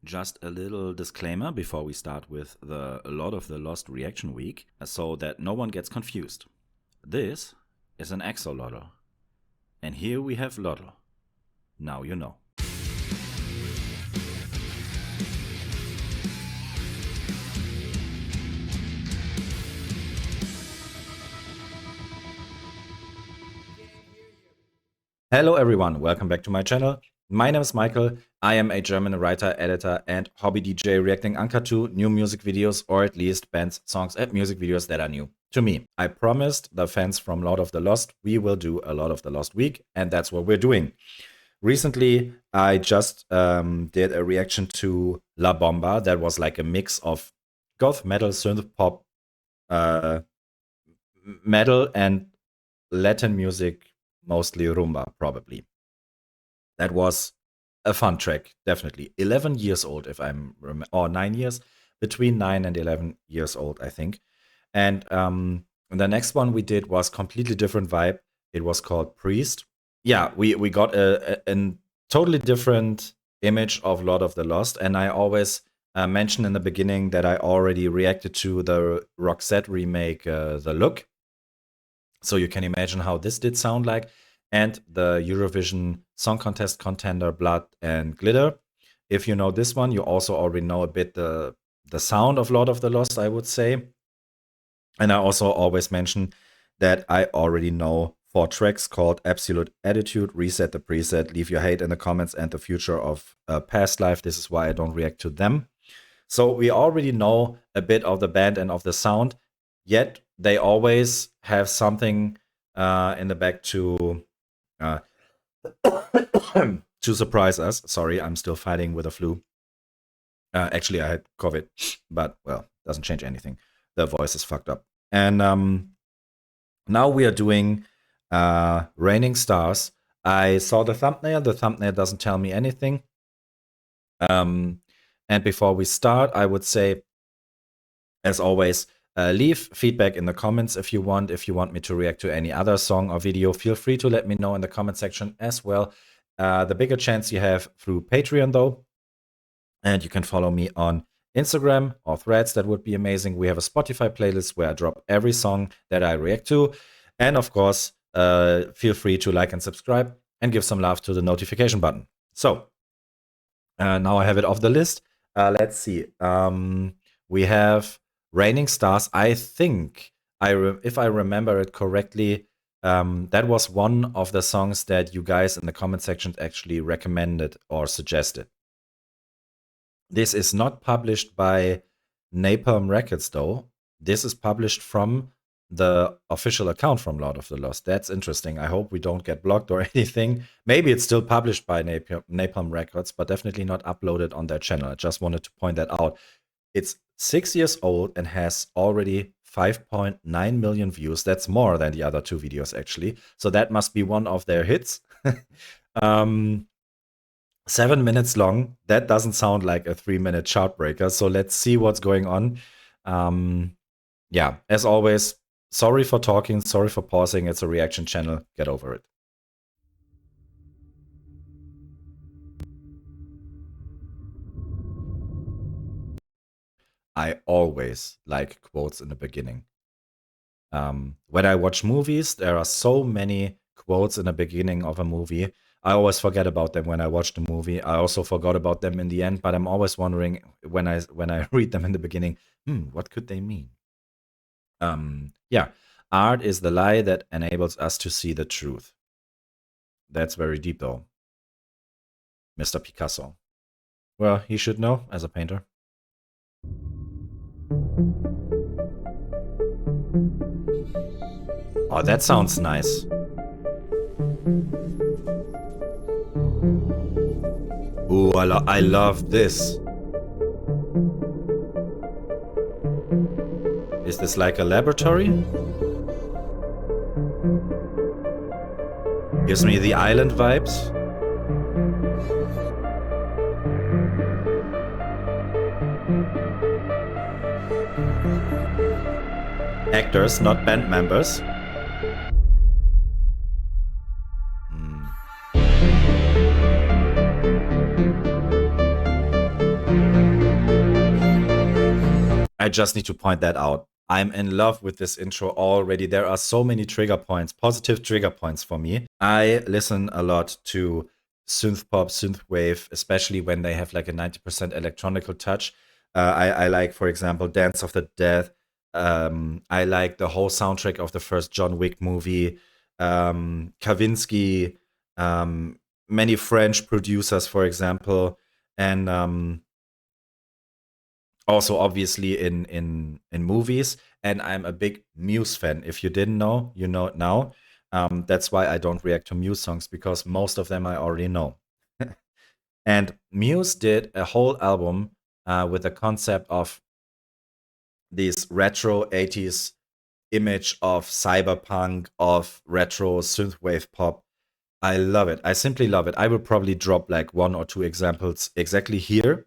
Just a little disclaimer before we start with the Lord of the Lost reaction week, so that no one gets confused. This is an axolotl. And here we have LOTL. Now you know. Hello everyone, welcome back to my channel. My name is Michael. I am a German writer, editor, and hobby DJ reacting anka to new music videos, or at least bands, songs, and music videos that are new to me. I promised the fans from Lord of the Lost we will do a Lord of the Lost week, and that's what we're doing. Recently, I just did a reaction to La Bomba that was like a mix of goth metal, synth pop, metal, and Latin music, mostly rumba, probably. That was a fun track, definitely. 11 years old, if I'm or 9 years, between 9 and 11 years old, I think. And the next one we did was completely different vibe. It was called Priest. Yeah, we got a totally different image of Lord of the Lost, and I always mentioned in the beginning that I already reacted to the Roxette remake, The Look. So you can imagine how this did sound like. And the Eurovision Song Contest contender Blood and Glitter. If you know this one, you also already know a bit the sound of Lord of the Lost, I would say. And I also always mention that I already know 4 tracks called Absolute Attitude, Reset the Preset, Leave Your Hate in the Comments, and The Future of Past Life. This is why I don't react to them. So we already know a bit of the band and of the sound, yet they always have something in the back to surprise us. Sorry, I'm still fighting with a flu. Actually, I had COVID, but well, doesn't change anything. The voice is fucked up. And now we are doing Raining Stars. I saw the thumbnail. The thumbnail doesn't tell me anything. And before we start, I would say, as always, leave feedback in the comments if you want. If you want me to react to any other song or video, feel free to let me know in the comment section as well. The bigger chance you have through Patreon, though. And you can follow me on Instagram or Threads. That would be amazing. We have a Spotify playlist where I drop every song that I react to. And of course, feel free to like and subscribe and give some love to the notification button. So now I have it off the list. Let's see. We have Raining Stars. I think, if I remember it correctly, that was one of the songs that you guys in the comment section actually recommended or suggested. This is not published by Napalm Records, though. This is published from the official account from Lord of the Lost. That's interesting. I hope we don't get blocked or anything. Maybe it's still published by Napalm Records, but definitely not uploaded on their channel. I just wanted to point that out. It's 6 years old and has already 5.9 million views. That's more than the other 2 videos, actually. So that must be one of their hits. 7 minutes long. That doesn't sound like a 3-minute chart breaker. So let's see what's going on. Yeah, as always, sorry for talking, sorry for pausing. It's a reaction channel. Get over it. I always like quotes in the beginning. When I watch movies, there are so many quotes in the beginning of a movie. I always forget about them when I watch the movie. I also forgot about them in the end, but I'm always wondering when I read them in the beginning, what could they mean? Yeah, art is the lie that enables us to see the truth. That's very deep, though. Mr. Picasso. Well, he should know as a painter. Oh, that sounds nice. Ooh, I love this. Is this like a laboratory? Gives me the island vibes. Actors, not band members. I just need to point that out. I'm in love with this intro already. There are so many trigger points, positive trigger points for me. I listen a lot to synth pop, synth wave, especially when they have like a 90% electronical touch. I like, for example, Dance of the Dead. I like the whole soundtrack of the first John Wick movie. Kavinsky, many French producers, for example, and also obviously in movies. And I'm a big Muse fan. If you didn't know, you know it now. That's why I don't react to Muse songs, because most of them I already know. And Muse did a whole album with the concept of this retro 80s image of cyberpunk, of retro synthwave pop. I love it. I simply love it. I will probably drop like 1 or 2 examples exactly here.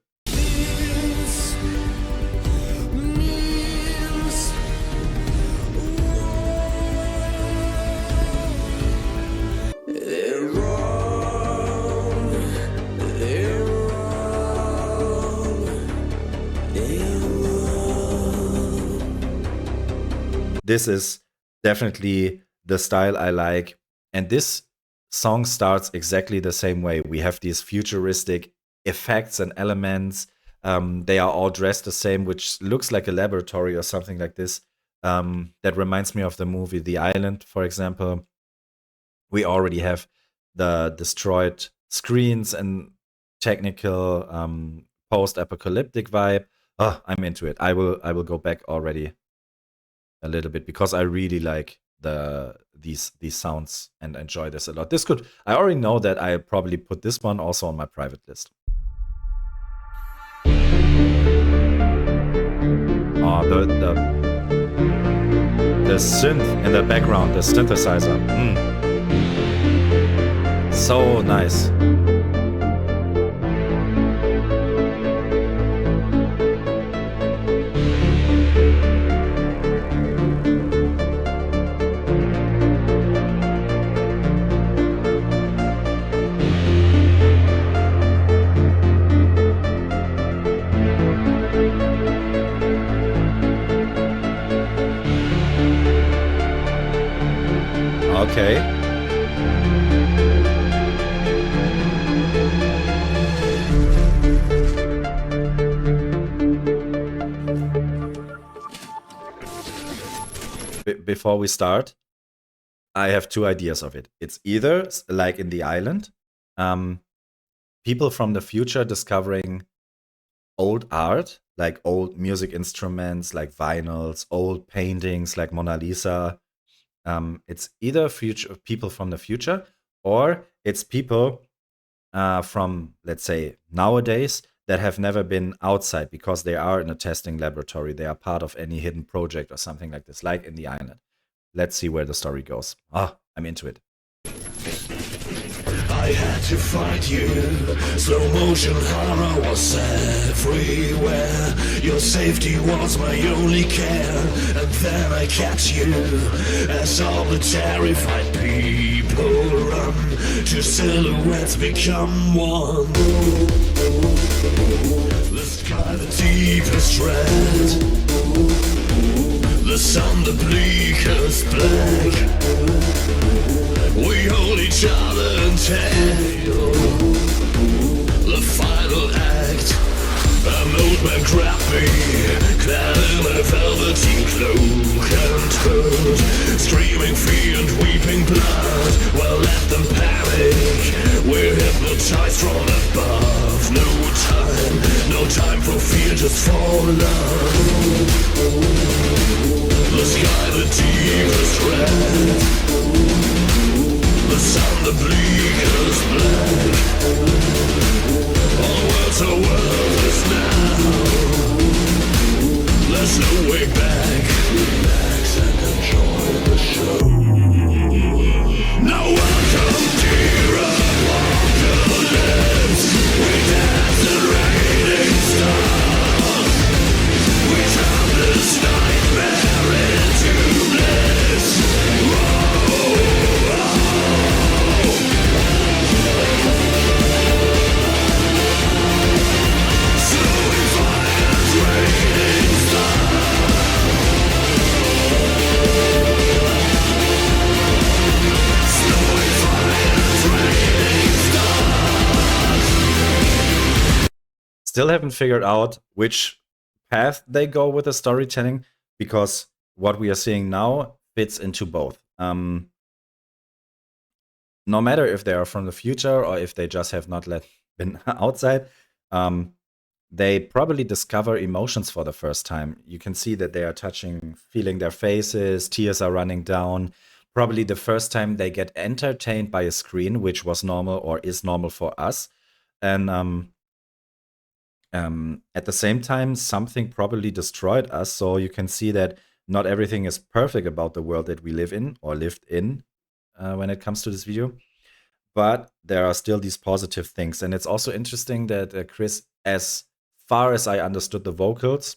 This is definitely the style I like. And this song starts exactly the same way. We have these futuristic effects and elements. They are all dressed the same, which looks like a laboratory or something like this. That reminds me of the movie The Island, for example. We already have the destroyed screens and technical post-apocalyptic vibe. Oh, I'm into it. I will go back already a little bit, because I really like these sounds and enjoy this a lot. I already know that I probably put this one also on my private list. Oh, the synth in the background, the synthesizer. So nice. Okay. Before we start, I have 2 ideas of it. It's either like in The Island, people from the future discovering old art, like old music instruments, like vinyls, old paintings, like Mona Lisa. It's either people from the future, or it's people from, let's say, nowadays, that have never been outside because they are in a testing laboratory. They are part of any hidden project or something like this, like in The Island. Let's see where the story goes. I'm into it. I had to fight you. Slow motion horror was everywhere. Your safety was my only care. And then I catch you as all the terrified people run. Two silhouettes become one. The sky, the deepest red. The sun, the bleakest black. We hold each other and tell the final act. An old man grabbed me, clad in a velveteen cloak and hood, screaming fear and weeping blood. Well, let them panic. We're hypnotized from above. No time for fear, just for love. The sky, the deepest red. The sun, the bleakest black. All worlds are worthless now. There's no way back. Relax and enjoy the show. Now welcome, dear apocalypse. We dance the raining stars. We turn this nightmare into bliss. Still haven't figured out which path they go with the storytelling, because what we are seeing now fits into both. No matter if they are from the future or if they just have not been outside, they probably discover emotions for the first time. You can see that they are touching, feeling their faces, tears are running down. Probably the first time they get entertained by a screen, which was normal or is normal for us. And at the same time, something probably destroyed us. So you can see that not everything is perfect about the world that we live in or lived in when it comes to this video. But there are still these positive things. And it's also interesting that Chris, as far as I understood the vocals,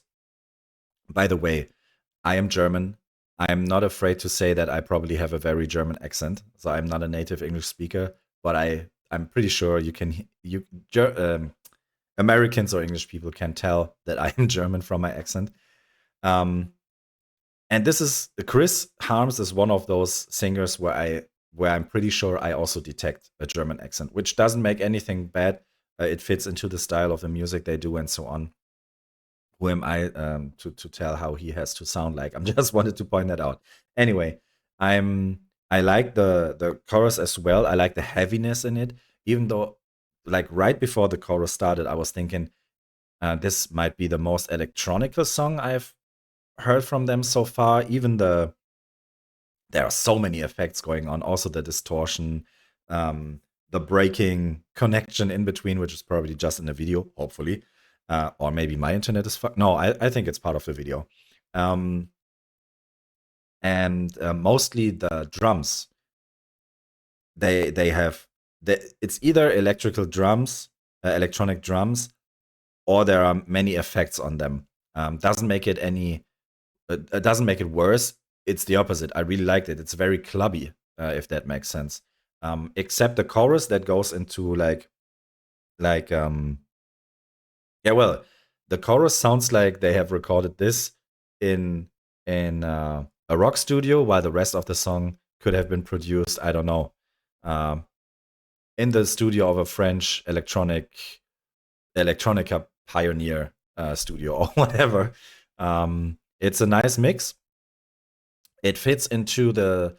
by the way, I am German. I am not afraid to say that I probably have a very German accent. So I'm not a native English speaker, but I'm pretty sure Americans or English people can tell that I am German from my accent. And this is Chris Harms is one of those singers where I'm pretty sure I also detect a German accent, which doesn't make anything bad. It fits into the style of the music they do and so on. Who am I to tell how he has to sound like? I just wanted to point that out. Anyway, I like the chorus as well. I like the heaviness in it, even though, like, right before the chorus started, I was thinking this might be the most electronical song I've heard from them so far. Even there are so many effects going on. Also the distortion, the breaking connection in between, which is probably just in the video, hopefully. Or maybe my internet is fucked. No, I think it's part of the video. And mostly the drums. It's either electronic drums, or there are many effects on them. Doesn't make it doesn't make it worse. It's the opposite. I really liked it. It's very clubby, if that makes sense. Except the chorus that goes into the chorus sounds like they have recorded this in a rock studio, while the rest of the song could have been produced, I don't know, in the studio of a French electronica pioneer studio or whatever. It's a nice mix. It fits into the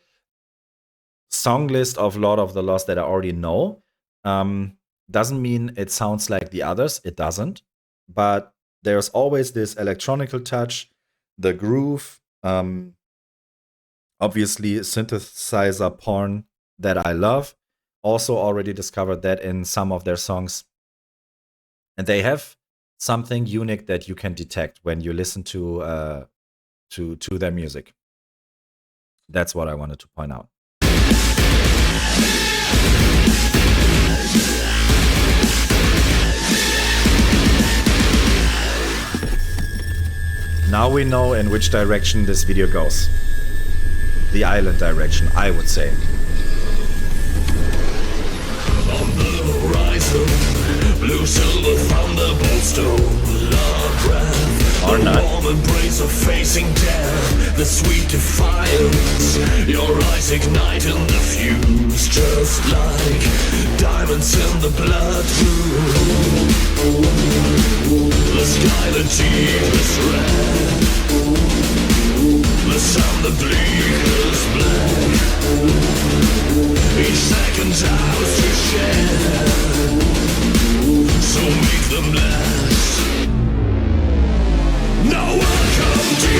song list of Lord of the Lost that I already know. Doesn't mean it sounds like the others. It doesn't. But there's always this electronical touch, the groove, obviously synthesizer porn that I love. Also already discovered that in some of their songs. And they have something unique that you can detect when you listen to their music. That's what I wanted to point out. Now we know in which direction this video goes. The island direction, I would say. On the horizon, blue silver thunderbolts stone, breath. Or The not. warm embrace of facing death, the sweet defiance. Your eyes ignite in the fuse, just like diamonds in the blood. The sky, the deepest red. The sun, the bleakest black. Each second's ours to share, so make them last. Now welcome to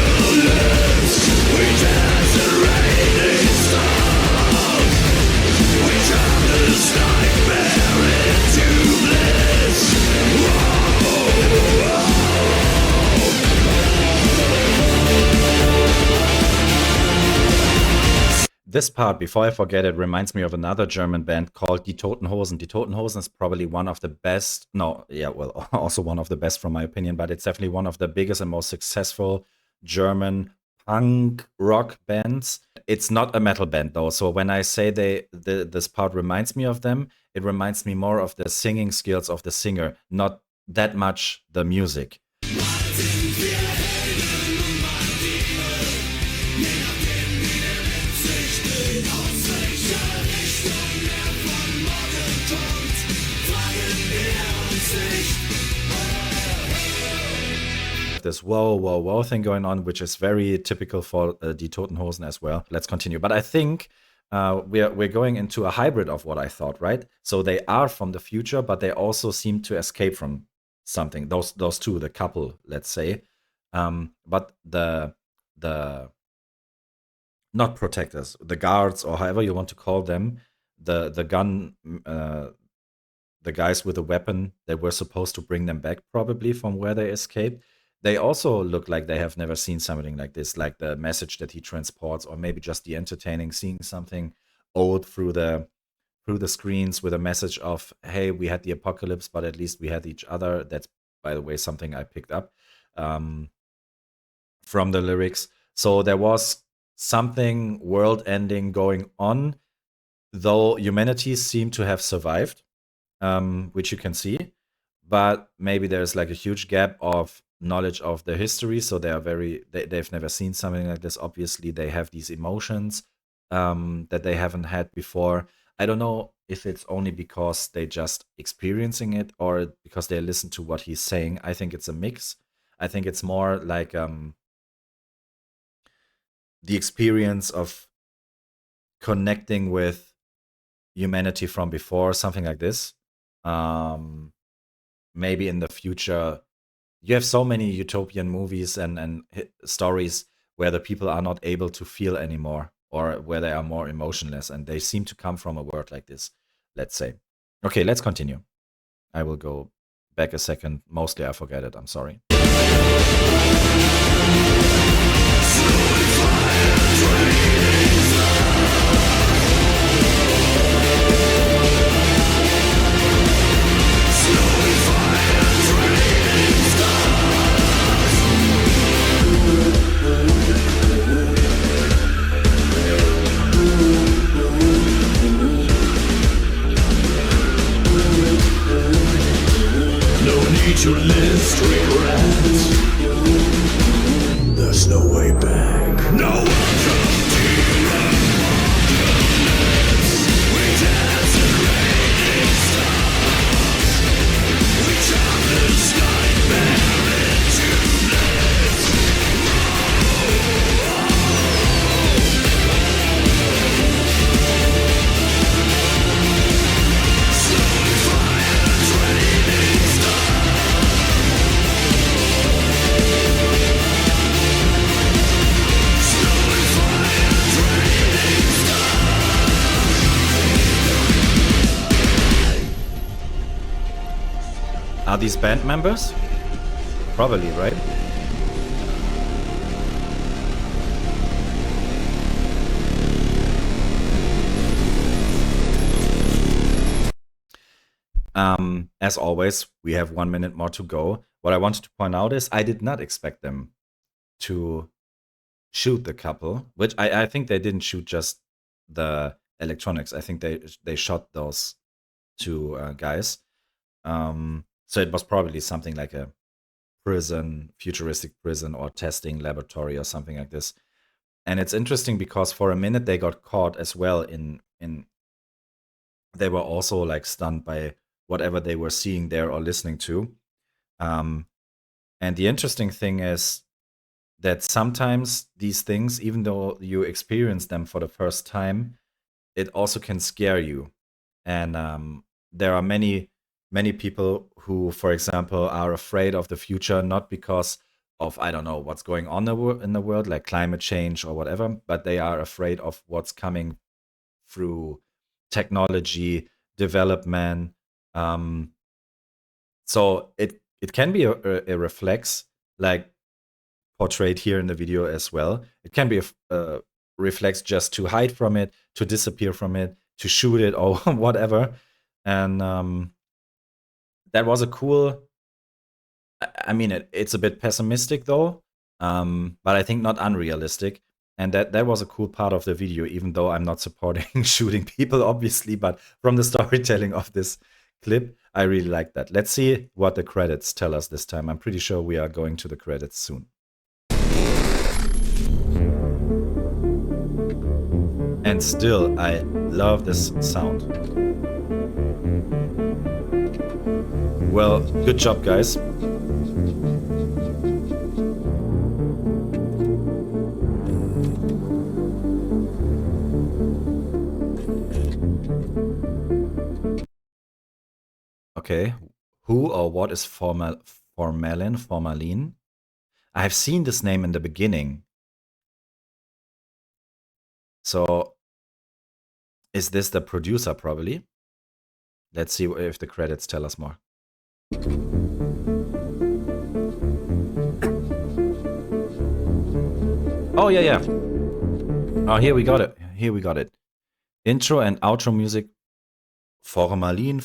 apocalypse. We dance the raining storm. We turn this nightmare into bliss. This part, before I forget it, reminds me of another German band called Die Toten Hosen. Die Toten Hosen is probably one of the best, also one of the best from my opinion, but it's definitely one of the biggest and most successful German punk rock bands. It's not a metal band though, so when I say this part reminds me of them, it reminds me more of the singing skills of the singer, not that much the music. have this whoa, whoa, whoa thing going on, which is very typical for Die Totenhosen as well. Let's continue. But I think we're going into a hybrid of what I thought, right? So they are from the future, but they also seem to escape from something. Those two, the couple, let's say. But the not protectors, the guards, or however you want to call them, the gun, the guys with the weapon, they were supposed to bring them back probably from where they escaped. They also look like they have never seen something like this, like the message that he transports, or maybe just the entertaining, seeing something old through the screens with a message of, hey, we had the apocalypse, but at least we had each other. That's, by the way, something I picked up from the lyrics. So there was something world-ending going on, though humanity seemed to have survived, which you can see. But maybe there's like a huge gap of knowledge of the history, so they've never seen something like this. Obviously, they have these emotions that they haven't had before. I don't know if it's only because they just experiencing it or because they listen to what he's saying. I think it's a mix. I think it's more like the experience of connecting with humanity from before, something like this. Maybe in the future, you have so many utopian movies and stories where the people are not able to feel anymore, or where they are more emotionless, and they seem to come from a world like this, let's say. Okay, let's continue. I will go back a second. Mostly I forget it. I'm sorry. To list regret. There's no way back. No welcome to the apocalypse. We dance the raining stars. We turn this nightmare into bliss. Slowly fire draining stars. Are these band members? Probably, right? As always, we have 1 minute more to go. What I wanted to point out is I did not expect them to shoot the couple, which I think they didn't shoot just the electronics. I think they shot those two guys. So it was probably something like a prison, futuristic prison, or testing laboratory or something like this. And it's interesting because for a minute they got caught as well in they were also like stunned by whatever they were seeing there or listening to. And the interesting thing is that sometimes these things, even though you experience them for the first time, it also can scare you. And there are many people who, for example, are afraid of the future, not because of, I don't know, what's going on in the world, like climate change or whatever, but they are afraid of what's coming through technology, development. So it can be a reflex, like portrayed here in the video as well. It can be a reflex just to hide from it, to disappear from it, to shoot it, or whatever. And that was a cool. I mean, it's a bit pessimistic though, but I think not unrealistic. And that was a cool part of the video, even though I'm not supporting shooting people, obviously. But from the storytelling of this clip, I really like that. Let's see what the credits tell us this time. I'm pretty sure we are going to the credits soon. And still, I love this sound. Well, good job, guys. what is Formalin? I've seen this name in the beginning. So is this the producer probably? Let's see if the credits tell us more. Oh, yeah. Oh, here we got it. Intro and outro music, Formalin.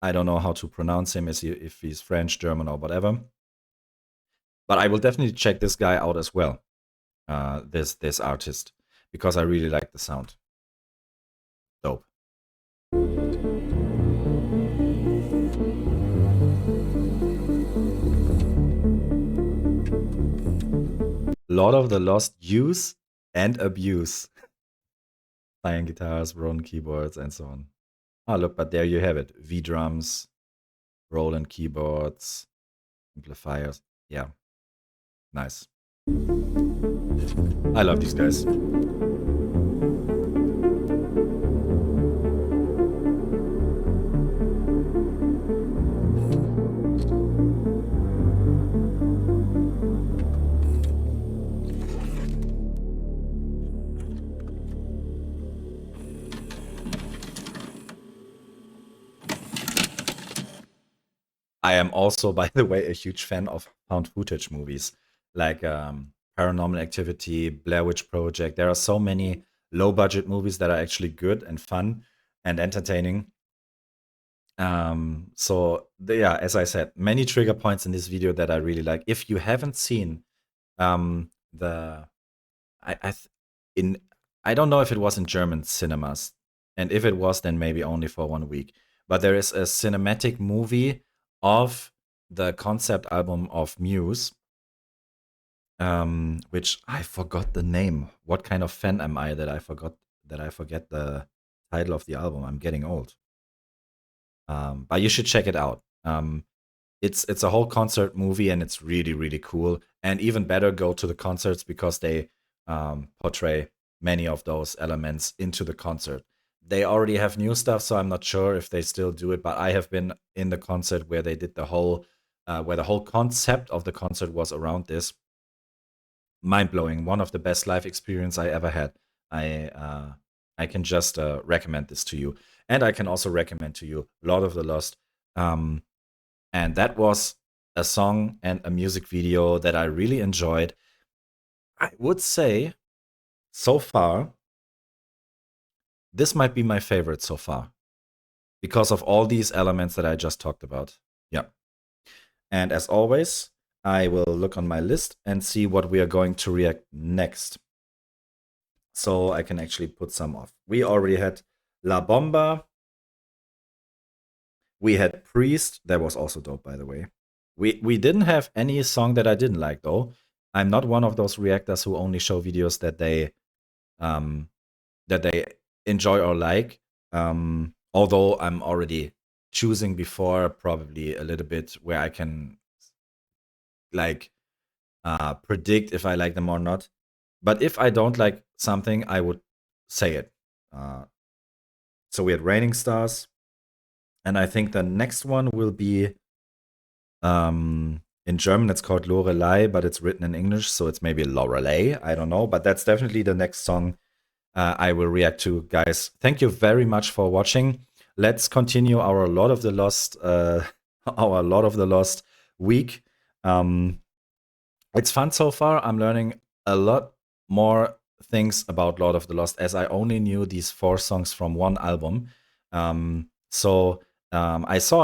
I don't know how to pronounce him, if he's French, German, or whatever. But I will definitely check this guy out as well, this artist, because I really like the sound. Dope. Lord of the Lost use and abuse. Cyan guitars, Roland keyboards, and so on. Oh, look, but there you have it. V-drums, Roland keyboards, amplifiers. Yeah. Nice. I love these guys. I am also, by the way, a huge fan of found footage movies, like Paranormal Activity, Blair Witch Project. There are so many low-budget movies that are actually good and fun and entertaining. Yeah, as I said, many trigger points in this video that I really like. If you haven't seen the, I don't know if it was in German cinemas, and if it was, then maybe only for 1 week. But there is a cinematic movie of the concept album of Muse, which I forgot the name. What kind of fan am I that I forget the title of the album? I'm getting old. But you should check it out. It's a whole concert movie, and it's really, really cool. And even better, go to the concerts, because they portray many of those elements into the concert. They already have new stuff, so I'm not sure if they still do it, but I have been in the concert where they did the whole concept of the concert was around this. Mind-blowing. One of the best live experience I ever had. I can just recommend this to you. And I can also recommend to you Lord of the Lost. And that was a song and a music video that I really enjoyed. I would say, so far, this might be my favorite so far, because of all these elements that I just talked about. Yeah. And as always, I will look on my list and see what we are going to react next, so I can actually put some off. We already had La Bomba. We had Priest. That was also dope, by the way. We didn't have any song that I didn't like, though. I'm not one of those reactors who only show videos that they enjoy or like. Although I'm already choosing before, probably a little bit, where I can like predict if I like them or not. But if I don't like something, I would say it. So we had Raining Stars, and I think the next one will be in German it's called Lorelei, but it's written in English, so it's maybe Lorelei. I don't know, but that's definitely the next song I will react to, guys. Thank you very much for watching. Let's continue our Lord of the Lost week. It's fun so far. I'm learning a lot more things about Lord of the Lost, as I only knew these 4 songs from one album. I saw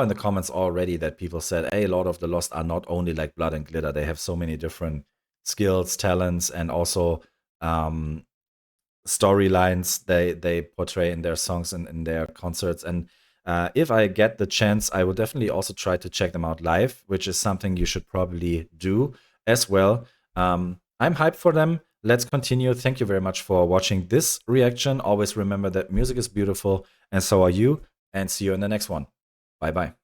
in the comments already that people said, hey, Lord of the Lost are not only like Blood and Glitter. They have so many different skills, talents, and also storylines they portray in their songs and in their concerts. And if I get the chance, I will definitely also try to check them out live, which is something you should probably do as well. I'm hyped for them. Let's continue. Thank you very much for watching this reaction. Always remember that music is beautiful, and so are you. And see you in the next one. Bye-bye.